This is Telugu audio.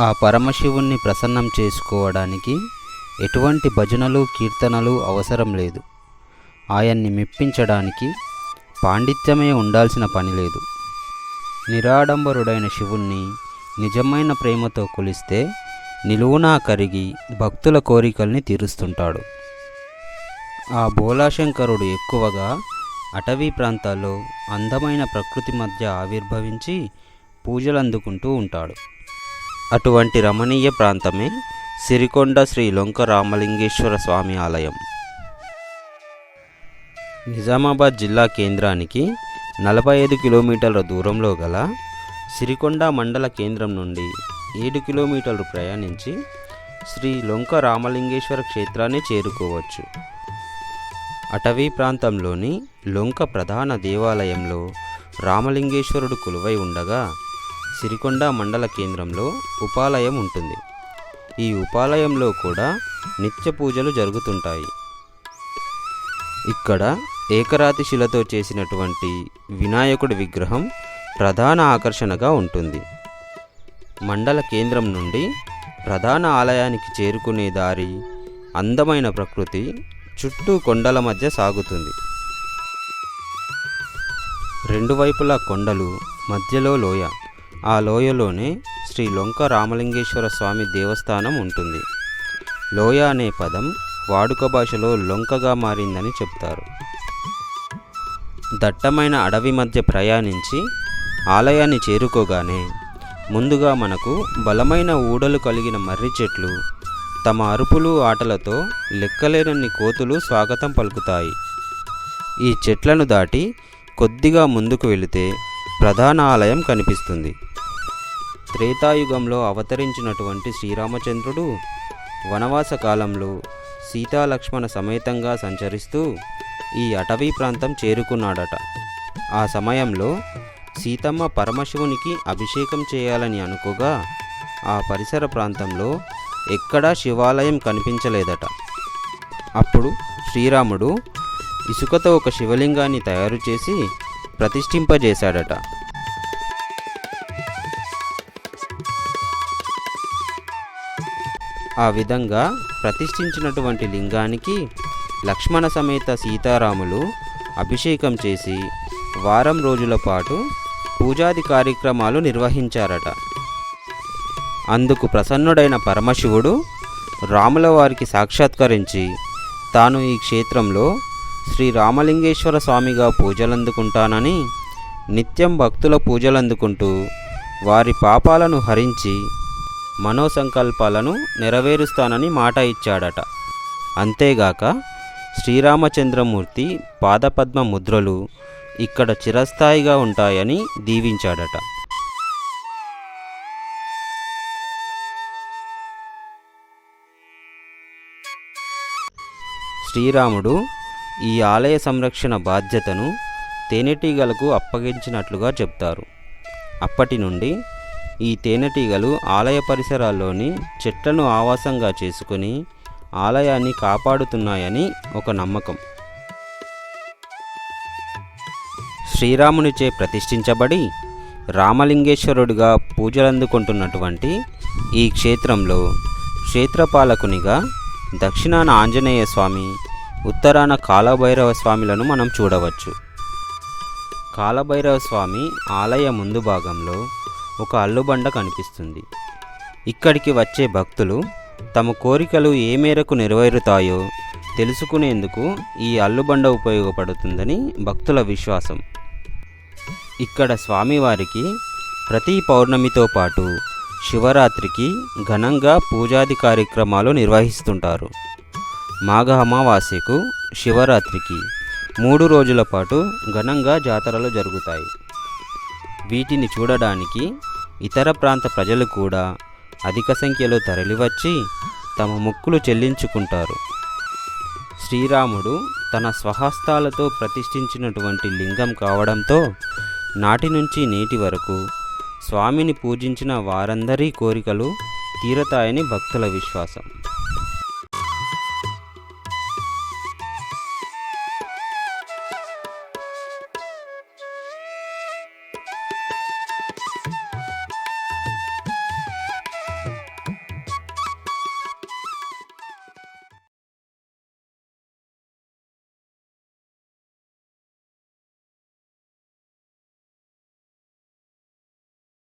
ఆ పరమశివుణ్ణి ప్రసన్నం చేసుకోవడానికి ఎటువంటి భజనలు కీర్తనలు అవసరం లేదు. ఆయన్ని మెప్పించడానికి పాండిత్యమే ఉండాల్సిన పని లేదు. నిరాడంబరుడైన శివుణ్ణి నిజమైన ప్రేమతో కొలిస్తే నిలువునా కరిగి భక్తుల కోరికల్ని తీరుస్తుంటాడు. ఆ బోలాశంకరుడు ఎక్కువగా అటవీ ప్రాంతాల్లో అందమైన ప్రకృతి మధ్య ఆవిర్భవించి పూజలు అందుకుంటూ ఉంటాడు. అటువంటి రమణీయ ప్రాంతమే సిరికొండ శ్రీ లొంక రామలింగేశ్వర స్వామి ఆలయం. నిజామాబాద్ జిల్లా కేంద్రానికి 45 కిలోమీటర్ల దూరంలో గల సిరికొండ మండల కేంద్రం నుండి 7 కిలోమీటర్లు ప్రయాణించి శ్రీ లొంక రామలింగేశ్వర క్షేత్రాన్ని చేరుకోవచ్చు. అటవీ ప్రాంతంలోని లొంక ప్రధాన దేవాలయంలో రామలింగేశ్వరుడు కొలువై ఉండగా సిరికొండ మండల కేంద్రంలో ఉపాలయం ఉంటుంది. ఈ ఉపాలయంలో కూడా నిత్య పూజలు జరుగుతుంటాయి. ఇక్కడ ఏకరాతి శిలతో చేసినటువంటి వినాయకుడి విగ్రహం ప్రధాన ఆకర్షణగా ఉంటుంది. మండల కేంద్రం నుండి ప్రధాన ఆలయానికి చేరుకునే దారి అందమైన ప్రకృతి చుట్టూ కొండల మధ్య సాగుతుంది. రెండు వైపులా కొండలు, మధ్యలో లోయ. ఆ లోయలోనే శ్రీ లొంక రామలింగేశ్వర స్వామి దేవస్థానం ఉంటుంది. లోయ అనే పదం వాడుక భాషలో లొంకగా మారిందని చెప్తారు. దట్టమైన అడవి మధ్య ప్రయాణించి ఆలయాన్ని చేరుకోగానే ముందుగా మనకు బలమైన ఊడలు కలిగిన మర్రి చెట్లు తమ అరుపులు ఆటలతో లెక్కలేనన్ని కోతులు స్వాగతం పలుకుతాయి. ఈ చెట్లను దాటి కొద్దిగా ముందుకు వెళితే ప్రధాన ఆలయం కనిపిస్తుంది. త్రేతాయుగంలో అవతరించినటువంటి శ్రీరామచంద్రుడు వనవాస కాలంలో సీతాలక్ష్మణ సమేతంగా సంచరిస్తూ ఈ అటవీ ప్రాంతం చేరుకున్నాడట. ఆ సమయంలో సీతమ్మ పరమశివునికి అభిషేకం చేయాలని అనుకోగా ఆ పరిసర ప్రాంతంలో ఎక్కడా శివాలయం కనిపించలేదట. అప్పుడు శ్రీరాముడు ఇసుకతో ఒక శివలింగాన్ని తయారు చేసి ప్రతిష్ఠింపజేశాడట. ఆ విధంగా ప్రతిష్ఠించినటువంటి లింగానికి లక్ష్మణ సమేత సీతారాములు అభిషేకం చేసి వారం రోజుల పాటు పూజాది కార్యక్రమాలు నిర్వహించారట. అందుకు ప్రసన్నుడైన పరమశివుడు రాముల వారికి సాక్షాత్కరించి తాను ఈ క్షేత్రంలో శ్రీ రామలింగేశ్వర స్వామిగా పూజలందుకుంటానని, నిత్యం భక్తుల పూజలందుకుంటూ వారి పాపాలను హరించి మనోసంకల్పాలను నెరవేరుస్తానని మాట ఇచ్చాడట. అంతేగాక శ్రీరామచంద్రమూర్తి పాదపద్మ ముద్రలు ఇక్కడ చిరస్థాయిగా ఉంటాయని దీవించాడట. శ్రీరాముడు ఈ ఆలయ సంరక్షణ బాధ్యతను తేనెటీగలకు అప్పగించినట్లుగా చెప్తారు. అప్పటి నుండి ఈ తేనెటీగలు ఆలయ పరిసరాల్లోని చెట్లను ఆవాసంగా చేసుకుని ఆలయాన్ని కాపాడుతున్నాయని ఒక నమ్మకం. శ్రీరామునిచే ప్రతిష్ఠించబడి రామలింగేశ్వరుడిగా పూజలందుకుంటున్నటువంటి ఈ క్షేత్రంలో క్షేత్రపాలకునిగా దక్షిణాన ఆంజనేయ స్వామి, ఉత్తరాన కాలభైరవ స్వామిలను మనం చూడవచ్చు. కాలభైరవ స్వామి ఆలయ ముందు భాగంలో ఒక అల్లుబండ కనిపిస్తుంది. ఇక్కడికి వచ్చే భక్తులు తమ కోరికలు ఏ మేరకు నెరవేరుతాయో తెలుసుకునేందుకు ఈ అల్లుబండ ఉపయోగపడుతుందని భక్తుల విశ్వాసం. ఇక్కడ స్వామివారికి ప్రతి పౌర్ణమితో పాటు శివరాత్రికి ఘనంగా పూజాది కార్యక్రమాలు నిర్వహిస్తుంటారు. మాఘ అమావాస్యకు శివరాత్రికి 3 రోజుల పాటు ఘనంగా జాతరలు జరుగుతాయి. వీటిని చూడడానికి ఇతర ప్రాంత ప్రజలు కూడా అధిక సంఖ్యలో తరలివచ్చి తమ మొక్కులు చెల్లించుకుంటారు. శ్రీరాముడు తన స్వహస్తాలతో ప్రతిష్ఠించినటువంటి లింగం కావడంతో నాటి నుంచి నేటి వరకు స్వామిని పూజించిన వారందరి కోరికలు తీరతాయని భక్తుల విశ్వాసం.